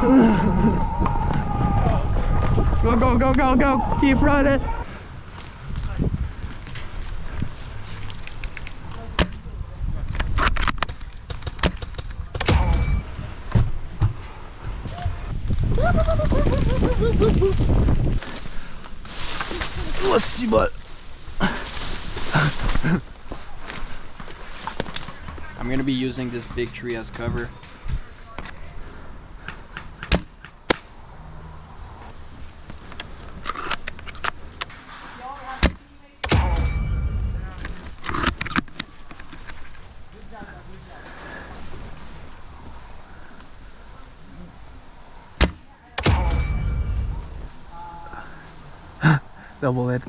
Go, go, go, go, go. Keep running. Let's see what. I'm gonna be using this big tree as cover. Double it.